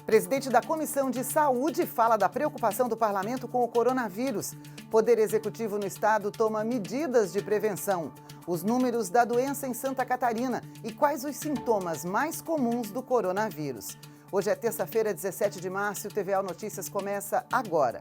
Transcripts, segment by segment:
Presidente da Comissão de Saúde fala da preocupação do parlamento com o coronavírus. Poder Executivo no estado toma medidas de prevenção. Os números da doença em Santa Catarina e quais os sintomas mais comuns do coronavírus. Hoje é terça-feira, 17 de março, e o TVAL Notícias começa agora.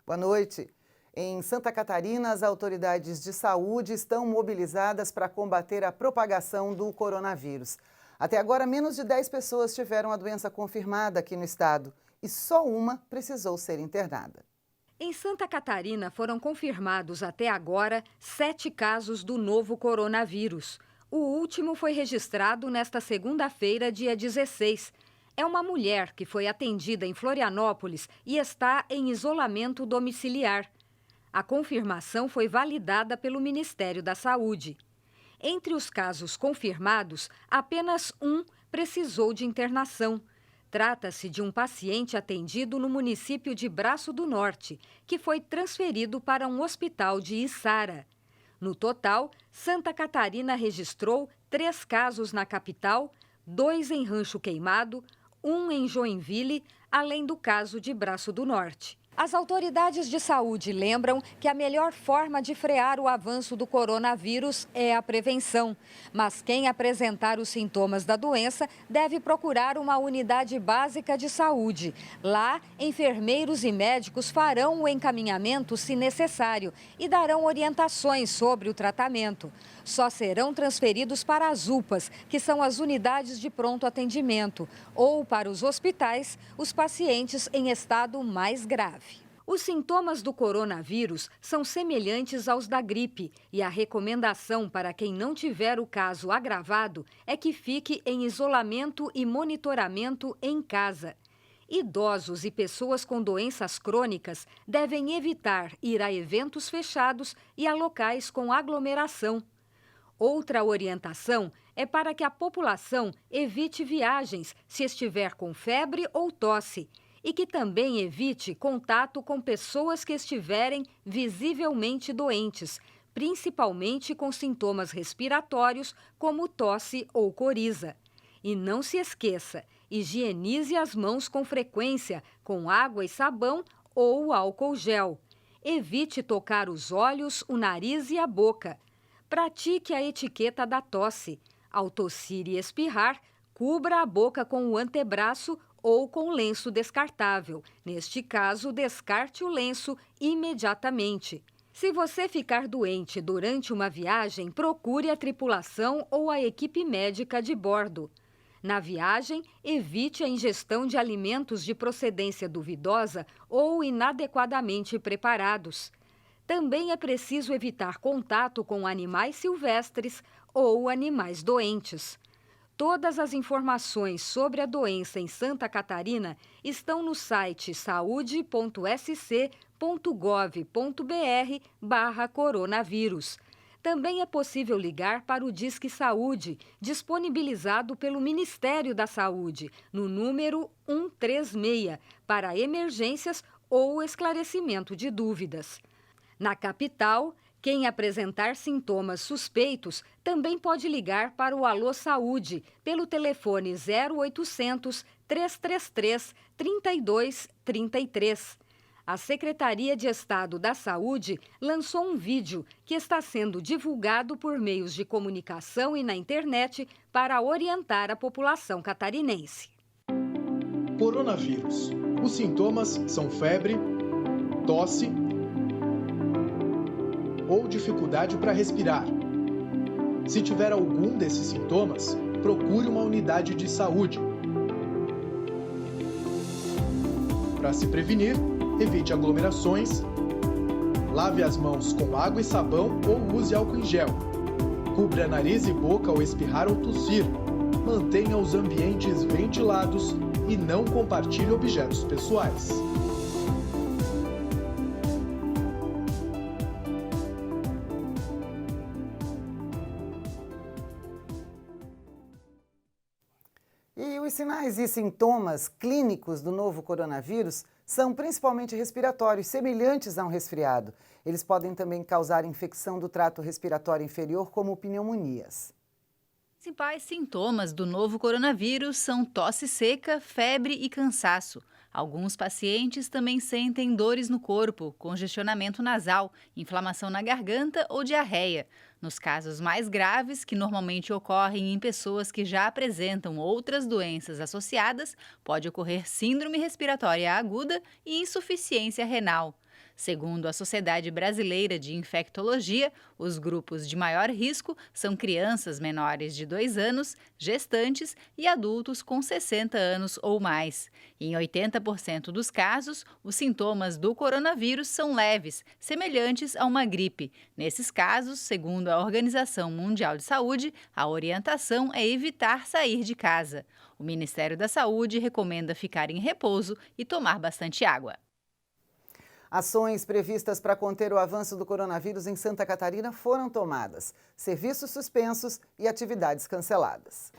Boa noite. Em Santa Catarina, as autoridades de saúde estão mobilizadas para combater a propagação do coronavírus. Até agora, menos de 10 pessoas tiveram a doença confirmada aqui no estado e só uma precisou ser internada. Em Santa Catarina, foram confirmados até agora 7 casos do novo coronavírus. O último foi registrado nesta segunda-feira, dia 16. É uma mulher que foi atendida em Florianópolis e está em isolamento domiciliar. A confirmação foi validada pelo Ministério da Saúde. Entre os casos confirmados, apenas um precisou de internação. Trata-se de um paciente atendido no município de Braço do Norte, que foi transferido para um hospital de Içara. No total, Santa Catarina registrou 3 casos na capital, 2 em Rancho Queimado, 1 em Joinville, além do caso de Braço do Norte. As autoridades de saúde lembram que a melhor forma de frear o avanço do coronavírus é a prevenção. Mas quem apresentar os sintomas da doença deve procurar uma unidade básica de saúde. Lá, enfermeiros e médicos farão o encaminhamento se necessário e darão orientações sobre o tratamento. Só serão transferidos para as UPAs, que são as unidades de pronto atendimento, ou para os hospitais, os pacientes em estado mais grave. Os sintomas do coronavírus são semelhantes aos da gripe e a recomendação para quem não tiver o caso agravado é que fique em isolamento e monitoramento em casa. Idosos e pessoas com doenças crônicas devem evitar ir a eventos fechados e a locais com aglomeração. Outra orientação é para que a população evite viagens se estiver com febre ou tosse e que também evite contato com pessoas que estiverem visivelmente doentes, principalmente com sintomas respiratórios como tosse ou coriza. E não se esqueça, higienize as mãos com frequência com água e sabão ou álcool gel. Evite tocar os olhos, o nariz e a boca. Pratique a etiqueta da tosse. Ao tossir e espirrar, cubra a boca com o antebraço ou com lenço descartável. Neste caso, descarte o lenço imediatamente. Se você ficar doente durante uma viagem, procure a tripulação ou a equipe médica de bordo. Na viagem, evite a ingestão de alimentos de procedência duvidosa ou inadequadamente preparados. Também é preciso evitar contato com animais silvestres ou animais doentes. Todas as informações sobre a doença em Santa Catarina estão no site saude.sc.gov.br/coronavírus. Também é possível ligar para o Disque Saúde, disponibilizado pelo Ministério da Saúde, no número 136, para emergências ou esclarecimento de dúvidas. Na capital, quem apresentar sintomas suspeitos também pode ligar para o Alô Saúde pelo telefone 0800 333 3233. A Secretaria de Estado da Saúde lançou um vídeo que está sendo divulgado por meios de comunicação e na internet para orientar a população catarinense. Coronavírus. Os sintomas são febre, tosse ou dificuldade para respirar. Se tiver algum desses sintomas, procure uma unidade de saúde. Para se prevenir, evite aglomerações, lave as mãos com água e sabão ou use álcool em gel. Cubra nariz e boca ao espirrar ou tossir. Mantenha os ambientes ventilados e não compartilhe objetos pessoais. E os sinais e sintomas clínicos do novo coronavírus são principalmente respiratórios, semelhantes a um resfriado. Eles podem também causar infecção do trato respiratório inferior, como pneumonias. Os principais sintomas do novo coronavírus são tosse seca, febre e cansaço. Alguns pacientes também sentem dores no corpo, congestionamento nasal, inflamação na garganta ou diarreia. Nos casos mais graves, que normalmente ocorrem em pessoas que já apresentam outras doenças associadas, pode ocorrer síndrome respiratória aguda e insuficiência renal. Segundo a Sociedade Brasileira de Infectologia, os grupos de maior risco são crianças menores de 2 anos, gestantes e adultos com 60 anos ou mais. Em 80% dos casos, os sintomas do coronavírus são leves, semelhantes a uma gripe. Nesses casos, segundo a Organização Mundial de Saúde, a orientação é evitar sair de casa. O Ministério da Saúde recomenda ficar em repouso e tomar bastante água. Ações previstas para conter o avanço do coronavírus em Santa Catarina foram tomadas. Serviços suspensos e atividades canceladas.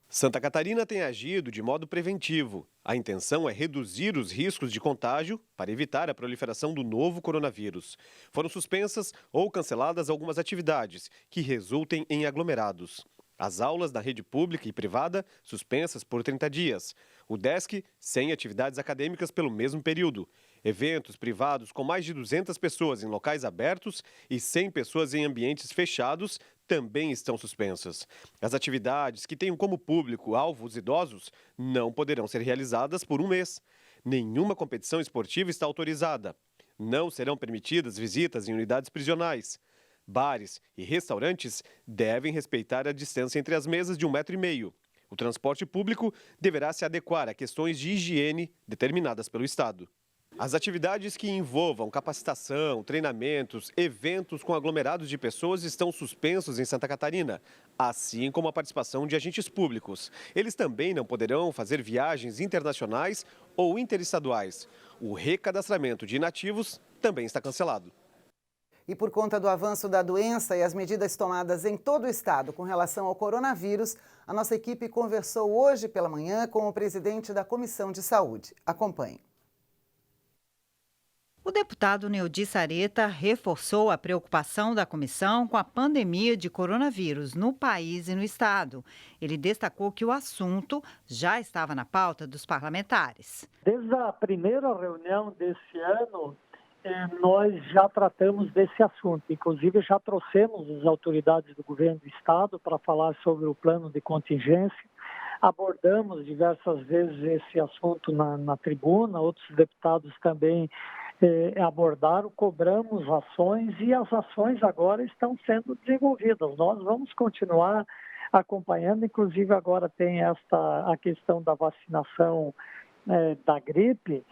Santa Catarina tem agido de modo preventivo. A intenção é reduzir os riscos de contágio para evitar a proliferação do novo coronavírus. Foram suspensas ou canceladas algumas atividades que resultem em aglomerados. As aulas da rede pública e privada suspensas por 30 dias. O DESC sem atividades acadêmicas pelo mesmo período. Eventos privados com mais de 200 pessoas em locais abertos e 100 pessoas em ambientes fechados também estão suspensas. As atividades que tenham como público-alvo os idosos não poderão ser realizadas por um mês. Nenhuma competição esportiva está autorizada. Não serão permitidas visitas em unidades prisionais. Bares e restaurantes devem respeitar a distância entre as mesas de 1,5 metro. O transporte público deverá se adequar a questões de higiene determinadas pelo Estado. As atividades que envolvam capacitação, treinamentos, eventos com aglomerados de pessoas estão suspensos em Santa Catarina, assim como a participação de agentes públicos. Eles também não poderão fazer viagens internacionais ou interestaduais. O recadastramento de inativos também está cancelado. E por conta do avanço da doença e as medidas tomadas em todo o estado com relação ao coronavírus, a nossa equipe conversou hoje pela manhã com o presidente da Comissão de Saúde. Acompanhe. O deputado Neudi Sareta reforçou a preocupação da comissão com a pandemia de coronavírus no país e no estado. Ele destacou que o assunto já estava na pauta dos parlamentares. Desde a primeira reunião desse ano, nós já tratamos desse assunto. Inclusive, já trouxemos as autoridades do governo do estado para falar sobre o plano de contingência. Abordamos diversas vezes esse assunto na tribuna, outros deputados também abordaram, cobramos ações e as ações agora estão sendo desenvolvidas. Nós vamos continuar acompanhando, inclusive agora tem a questão da vacinação da gripe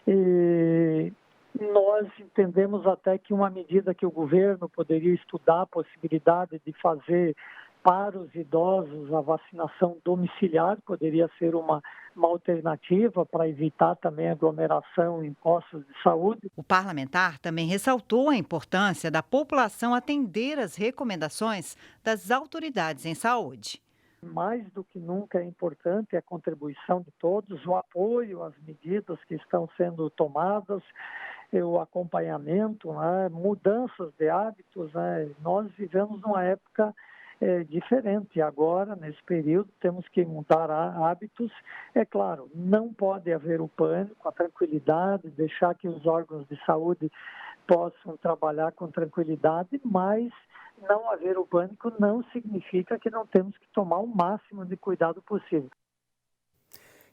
e nós entendemos até que uma medida que o governo poderia estudar a possibilidade de fazer para os idosos a vacinação domiciliar poderia ser uma alternativa para evitar também aglomeração em postos de saúde. O parlamentar também ressaltou a importância da população atender às recomendações das autoridades em saúde. Mais do que nunca é importante a contribuição de todos, o apoio às medidas que estão sendo tomadas, o acompanhamento, mudanças de hábitos. Nós vivemos numa época diferente agora, nesse período, temos que mudar hábitos. É claro, não pode haver o pânico, a tranquilidade, deixar que os órgãos de saúde possam trabalhar com tranquilidade, mas não haver o pânico não significa que não temos que tomar o máximo de cuidado possível.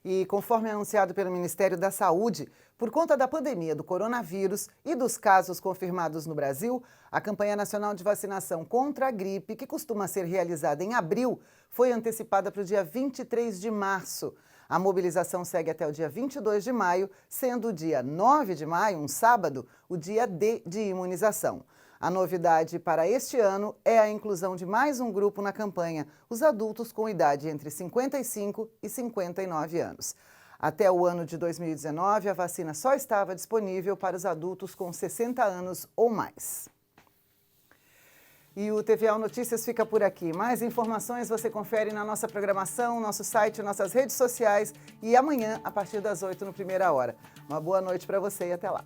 E conforme anunciado pelo Ministério da Saúde, por conta da pandemia do coronavírus e dos casos confirmados no Brasil, a campanha nacional de vacinação contra a gripe, que costuma ser realizada em abril, foi antecipada para o dia 23 de março. A mobilização segue até o dia 22 de maio, sendo o dia 9 de maio, um sábado, o dia D de imunização. A novidade para este ano é a inclusão de mais um grupo na campanha, os adultos com idade entre 55 e 59 anos. Até o ano de 2019, a vacina só estava disponível para os adultos com 60 anos ou mais. E o TVAO Notícias fica por aqui. Mais informações você confere na nossa programação, nosso site, nossas redes sociais e amanhã, a partir das 8 no Primeira Hora. Uma boa noite para você e até lá.